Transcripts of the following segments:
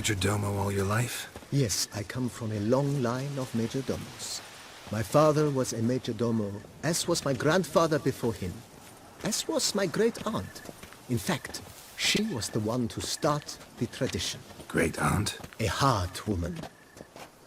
major domo all your life? Yes, I come from a long line of major domos. My father was a major domo, as was my grandfather before him, as was my great aunt. In fact, she was the one to start the tradition. Great aunt? A hard woman.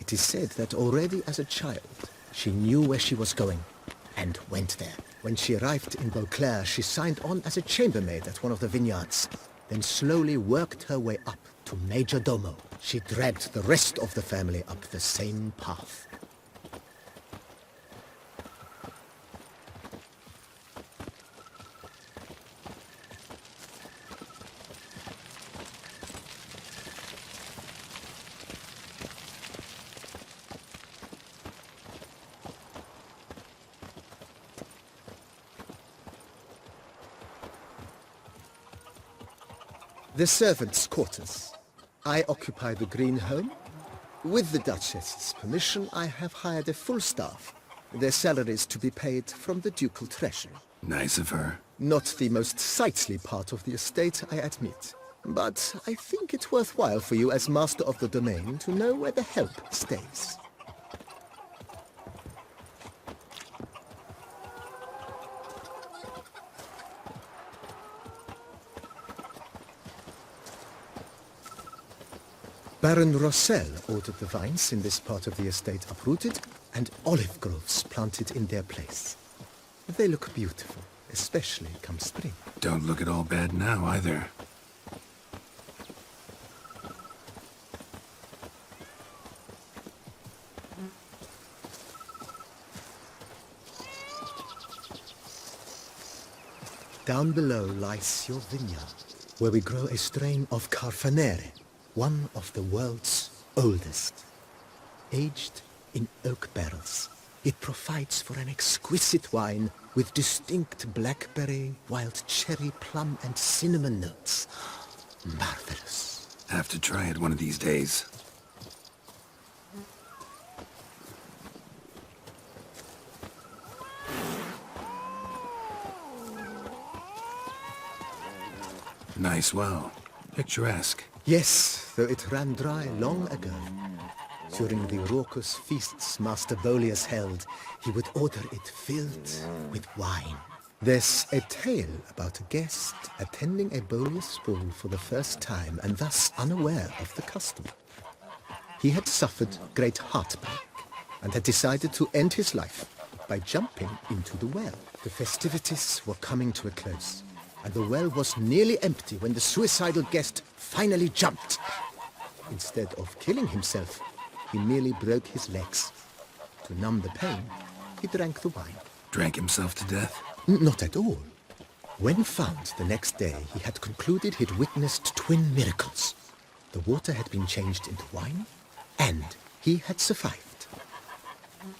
It is said that already as a child, she knew where she was going and went there. When she arrived in Beauclair, she signed on as a chambermaid at one of the vineyards, then slowly worked her way up to major domo. She dragged the rest of the family up the same path. The servants' quarters. I occupy the green home. With the Duchess's permission, I have hired a full staff. Their salaries to be paid from the ducal treasury. Nice of her. Not the most sightly part of the estate, I admit. But I think it worthwhile for you as master of the domain to know where the help stays. Baron Rossel ordered the vines in this part of the estate uprooted and olive groves planted in their place. They look beautiful, especially come spring. Don't look at all bad now, either. Down below lies your vineyard, where we grow a strain of Carfanere, one of the world's oldest. Aged in oak barrels, it provides for an exquisite wine with distinct blackberry, wild cherry, plum, and cinnamon notes. Marvelous. Have to try it one of these days. Nice well. Picturesque. Yes, though it ran dry long ago. During the raucous feasts Master Bolius held, he would order it filled with wine. There's a tale about a guest attending a Bolius ball for the first time and thus unaware of the custom. He had suffered great heartbreak and had decided to end his life by jumping into the well. The festivities were coming to a close, and the well was nearly empty when the suicidal guest finally jumped. Instead of killing himself, he merely broke his legs. To numb the pain, he drank the wine. Drank himself to death? Not at all. When found the next day, he had concluded he'd witnessed twin miracles. The water had been changed into wine, and he had survived.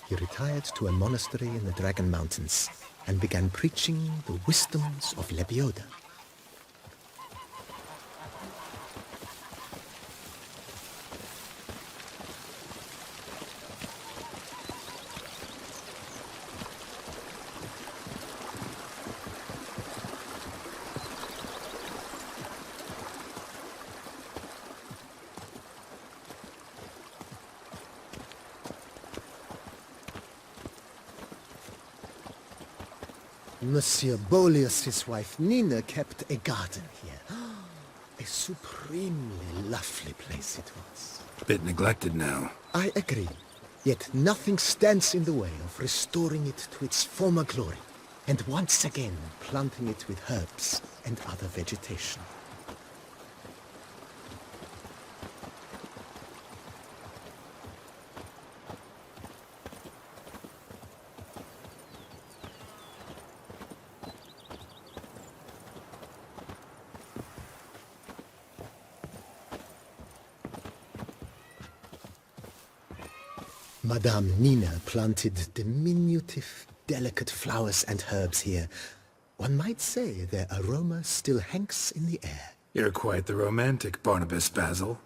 He retired to a monastery in the Dragon Mountains and began preaching the wisdoms of Lebioda. Monsieur Bolius' wife Nina kept a garden here. A supremely lovely place it was. Bit neglected now. I agree. Yet nothing stands in the way of restoring it to its former glory, and once again planting it with herbs and other vegetation. Madame Nina planted diminutive, delicate flowers and herbs here. One might say their aroma still hangs in the air. You're quite the romantic, Barnabas Basil.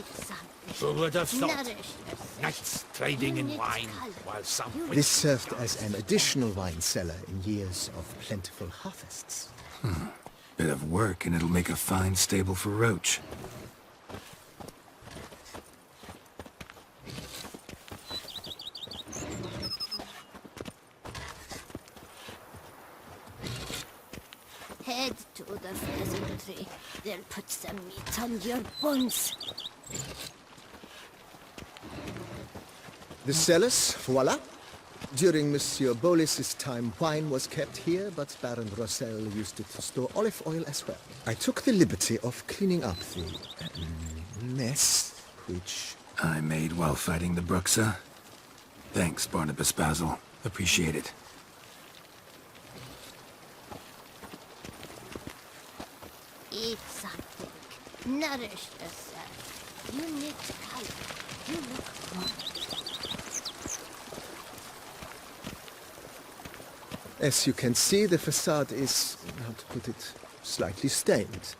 Eat something. Who would have thought? Nourish yourself. Knights trading in wine, while some... This served as an additional wine cellar in years of plentiful harvests. Bit of work and it'll make a fine stable for Roach. Head to the pheasantry. They'll put some meat on your bones. The cellars, voila. During Monsieur Bolis's time, wine was kept here, but Baron Rossel used it to store olive oil as well. I took the liberty of cleaning up the mess, which... I made while fighting the Bruxa. Thanks, Barnabas Basil. Appreciate it. Eat something. Nourish yourself. You need color. You look good. As you can see, the facade is, how to put it, slightly stained.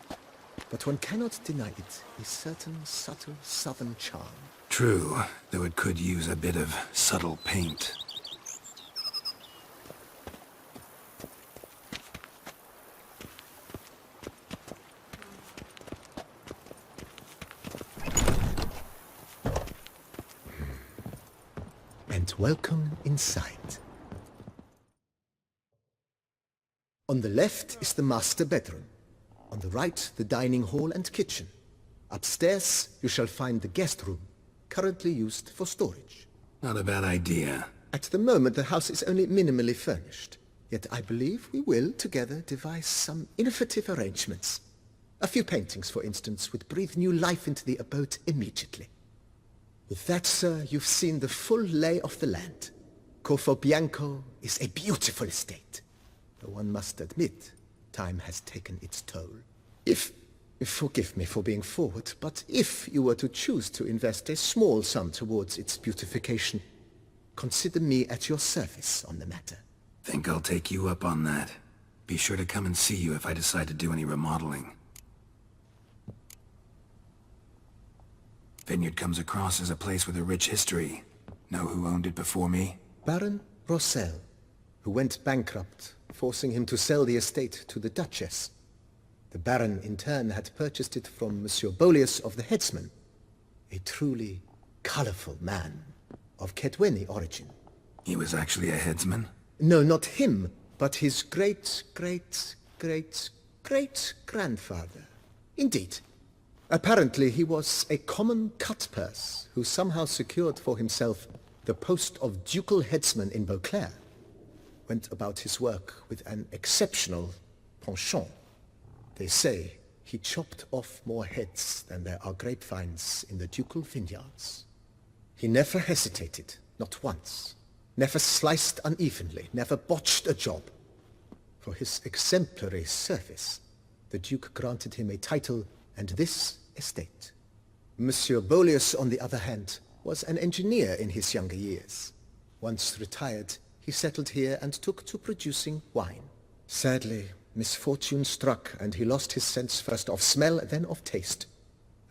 But one cannot deny it, a certain subtle southern charm. True, though it could use a bit of subtle paint. And welcome inside. On the left is the master bedroom. On the right, the dining hall and kitchen. Upstairs, you shall find the guest room, currently used for storage. Not a bad idea. At the moment, the house is only minimally furnished. Yet I believe we will, together, devise some innovative arrangements. A few paintings, for instance, would breathe new life into the abode immediately. With that, sir, you've seen the full lay of the land. Corfo Bianco is a beautiful estate. Though one must admit, time has taken its toll. Forgive me for being forward, but if you were to choose to invest a small sum towards its beautification, consider me at your service on the matter. Think I'll take you up on that. Be sure to come and see you if I decide to do any remodeling. Vineyard comes across as a place with a rich history. Know who owned it before me? Baron Rossel, who went bankrupt, forcing him to sell the estate to the Duchess. The Baron, in turn, had purchased it from Monsieur Bolius of the Headsman, a truly colorful man of Kedweni origin. He was actually a headsman? No, not him, but his great-great-great-great-grandfather. Indeed. Apparently, he was a common cut-purse who somehow secured for himself the post of ducal headsman in Beauclair. Went about his work with an exceptional penchant. They say he chopped off more heads than there are grapevines in the ducal vineyards. He never hesitated, not once. Never sliced unevenly, never botched a job. For his exemplary service, the Duke granted him a title and this estate. Monsieur Bolius, on the other hand, was an engineer in his younger years. Once retired, he settled here and took to producing wine. Sadly, misfortune struck and he lost his sense first of smell, then of taste.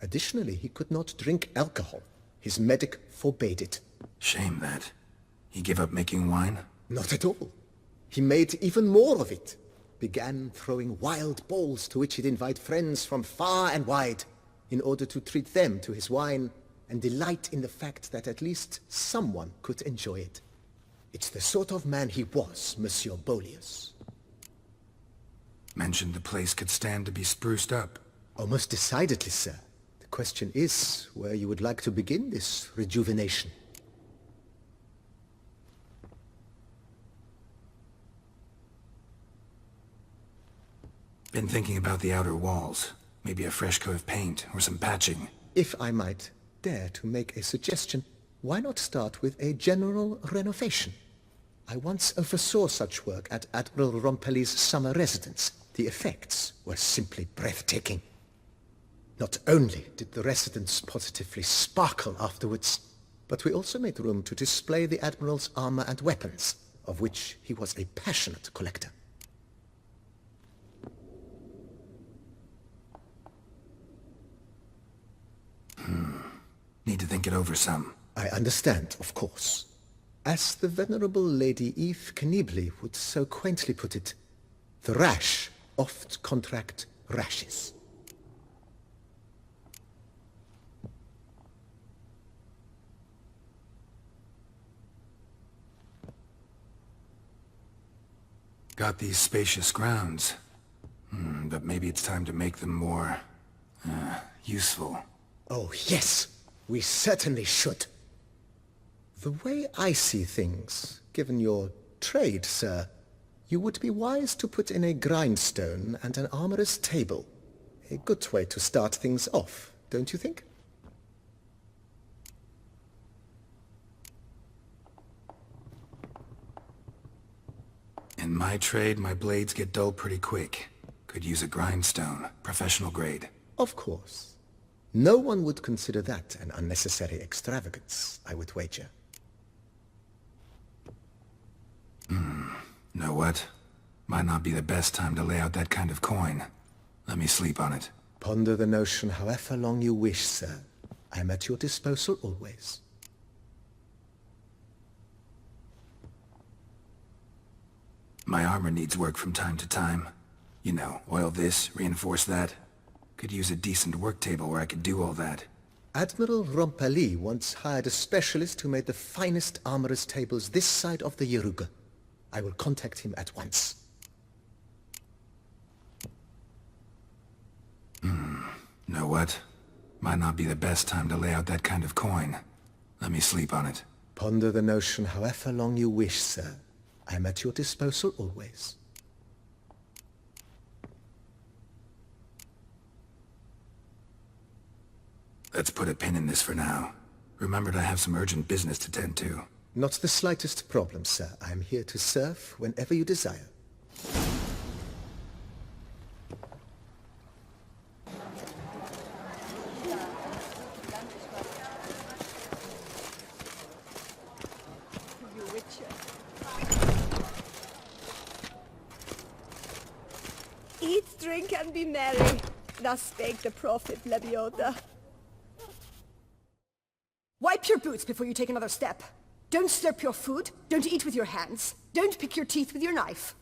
Additionally, he could not drink alcohol. His medic forbade it. Shame that. He gave up making wine? Not at all. He made even more of it. Began throwing wild balls to which he'd invite friends from far and wide in order to treat them to his wine and delight in the fact that at least someone could enjoy it. It's the sort of man he was, Monsieur Bolius. Mentioned the place could stand to be spruced up. Oh, most decidedly, sir. The question is where you would like to begin this rejuvenation. Been thinking about the outer walls. Maybe a fresh coat of paint or some patching. If I might dare to make a suggestion, why not start with a general renovation? I once oversaw such work at Admiral Rompelli's summer residence. The effects were simply breathtaking. Not only did the residence positively sparkle afterwards, but we also made room to display the Admiral's armor and weapons, of which he was a passionate collector. Need to think it over some. I understand, of course. As the venerable Lady Eve Knibley would so quaintly put it, the rash oft contract rashes. Got these spacious grounds. But maybe it's time to make them more... useful. Oh, yes! We certainly should. The way I see things, given your trade, sir, you would be wise to put in a grindstone and an armorer's table. A good way to start things off, don't you think? In my trade, my blades get dull pretty quick. Could use a grindstone, professional grade. Of course. No one would consider that an unnecessary extravagance, I would wager. Know what? Might not be the best time to lay out that kind of coin. Let me sleep on it. Ponder the notion however long you wish, sir. I'm at your disposal always. My armor needs work from time to time. You know, oil this, reinforce that. Could use a decent work table where I could do all that. Admiral Rompali once hired a specialist who made the finest armorer's tables this side of the Yaruga. I will contact him at once. Know what? Might not be the best time to lay out that kind of coin. Let me sleep on it. Ponder the notion however long you wish, sir. I'm at your disposal always. Let's put a pin in this for now. Remembered I have some urgent business to tend to. Not the slightest problem, sir. I'm here to serve whenever you desire. Eat, drink, and be merry. Thus spake the prophet Lebioda. Wipe your boots before you take another step. Don't slurp your food. Don't eat with your hands. Don't pick your teeth with your knife.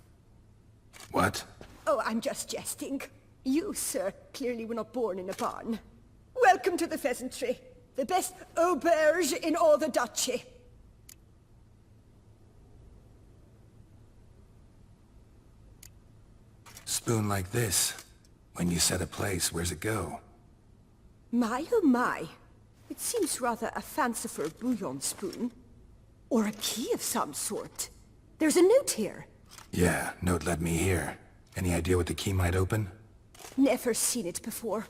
What? Oh, I'm just jesting. You, sir, clearly were not born in a barn. Welcome to the pheasantry. The best auberge in all the duchy. Spoon like this. When you set a place, where's it go? My, oh my. It seems rather a fanciful bouillon spoon. Or a key of some sort. There's a note here. Yeah, note led me here. Any idea what the key might open? Never seen it before.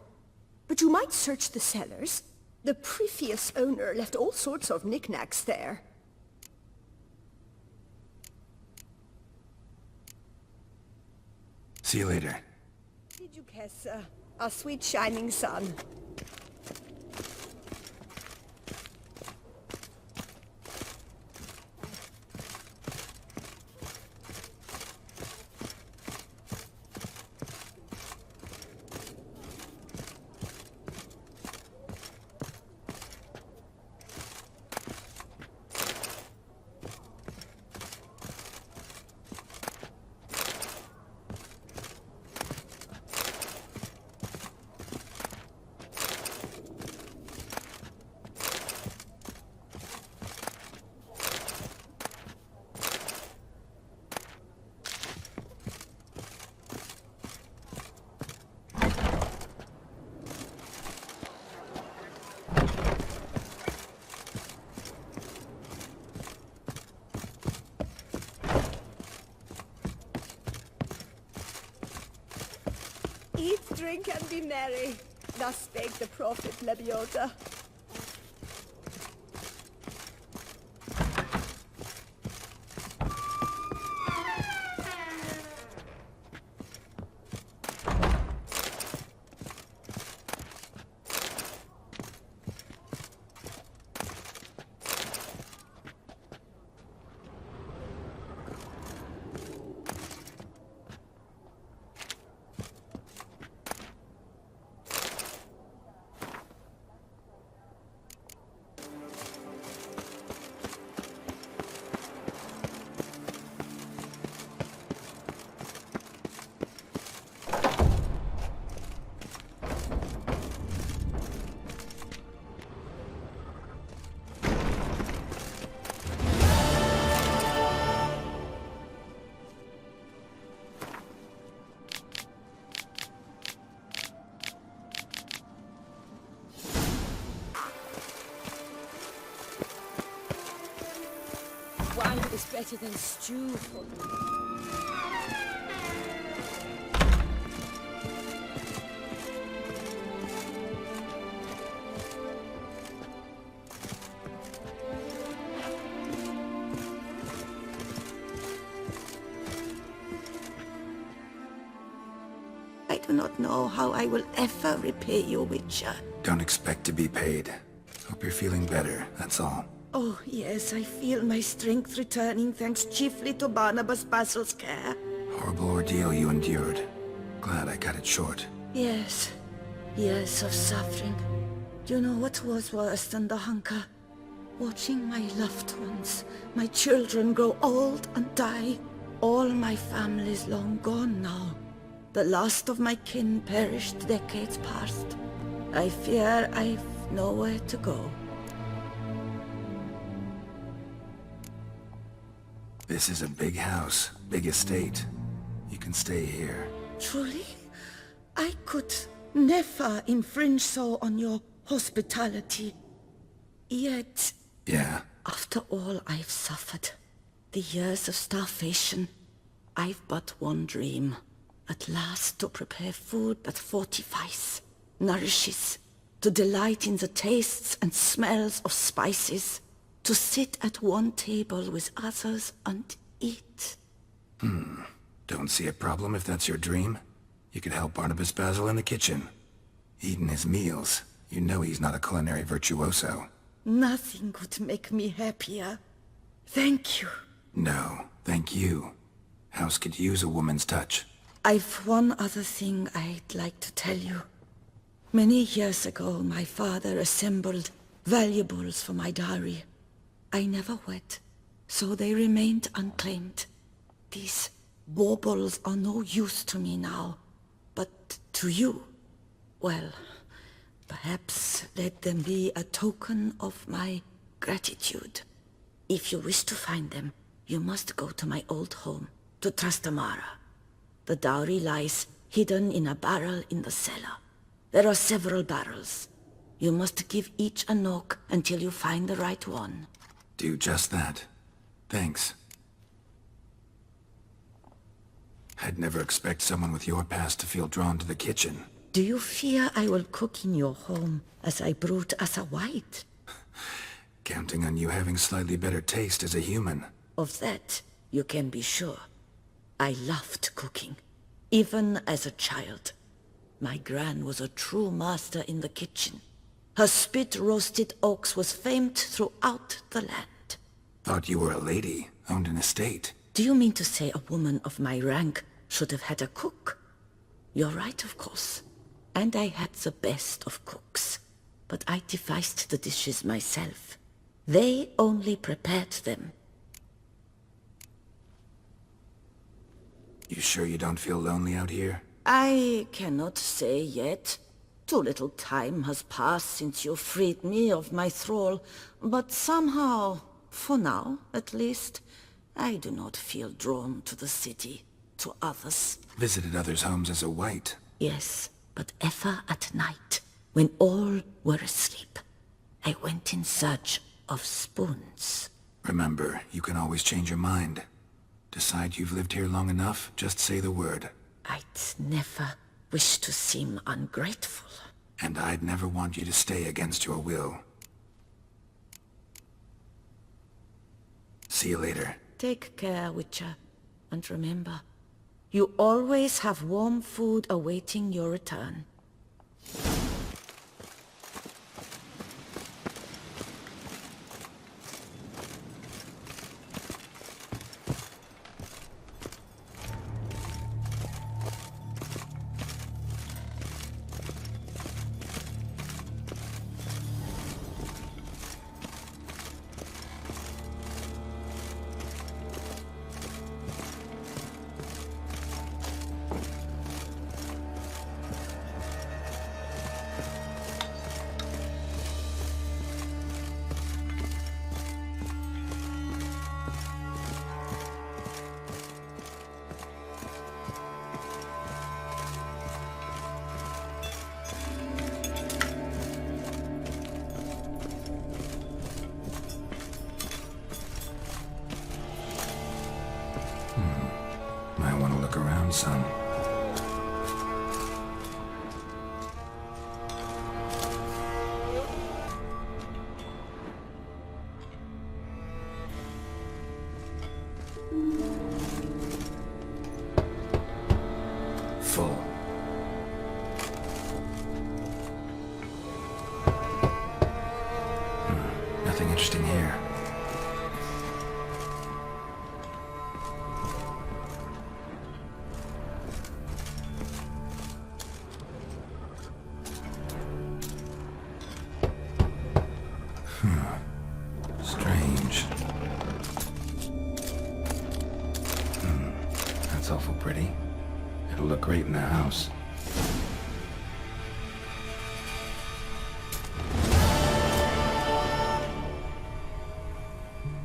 But you might search the cellars. The previous owner left all sorts of knickknacks there. See you later. Did you guess, a sweet shining sun? Eat, drink, and be merry. Thus spake the prophet Lebioda. is better than stew for me. I do not know how I will ever repay you, Witcher. Don't expect to be paid. Hope you're feeling better, that's all. Oh, yes, I feel my strength returning thanks chiefly to Barnabas Basil's care. Horrible ordeal you endured. Glad I cut it short. Yes, years of suffering. Do you know what was worse than the hunger? Watching my loved ones, my children grow old and die. All my family's long gone now. The last of my kin perished decades past. I fear I've nowhere to go. This is a big house, big estate. You can stay here. Truly? I could never infringe so on your hospitality. Yet, Yeah, after all I've suffered, the years of starvation, I've but one dream. At last to prepare food that fortifies, nourishes, to delight in the tastes and smells of spices, to sit at one table with others and eat. don't see a problem if that's your dream. You could help Barnabas Basil in the kitchen. Eating his meals. You know he's not a culinary virtuoso. Nothing could make me happier. Thank you. No, thank you. House could use a woman's touch. I've one other thing I'd like to tell you. Many years ago, my father assembled valuables for my dowry. I never wed, so they remained unclaimed. These baubles are no use to me now, but to you, well, perhaps let them be a token of my gratitude. If you wish to find them, you must go to my old home, to Trastamara. The dowry lies hidden in a barrel in the cellar. There are several barrels. You must give each a knock until you find the right one. Do just that. Thanks. I'd never expect someone with your past to feel drawn to the kitchen. Do you fear I will cook in your home as I brewed as a white? Counting on you having slightly better taste as a human. Of that, you can be sure. I loved cooking, even as a child. My gran was a true master in the kitchen. Her spit-roasted oaks was famed throughout the land. Thought you were a lady, owned an estate. Do you mean to say a woman of my rank should have had a cook? You're right, of course. And I had the best of cooks. But I devised the dishes myself. They only prepared them. You sure you don't feel lonely out here? I cannot say yet. Too little time has passed since you freed me of my thrall, but somehow, for now at least, I do not feel drawn to the city, to others. Visited others' homes as a white. Yes, but ever at night, when all were asleep, I went in search of spoons. Remember, you can always change your mind. Decide you've lived here long enough, just say the word. I'd never wish to seem ungrateful. And I'd never want you to stay against your will. See you later. Take care, Witcher. And remember, you always have warm food awaiting your return. own son. Full. Nothing interesting here. Strange. That's awful pretty. It'll look great in the house.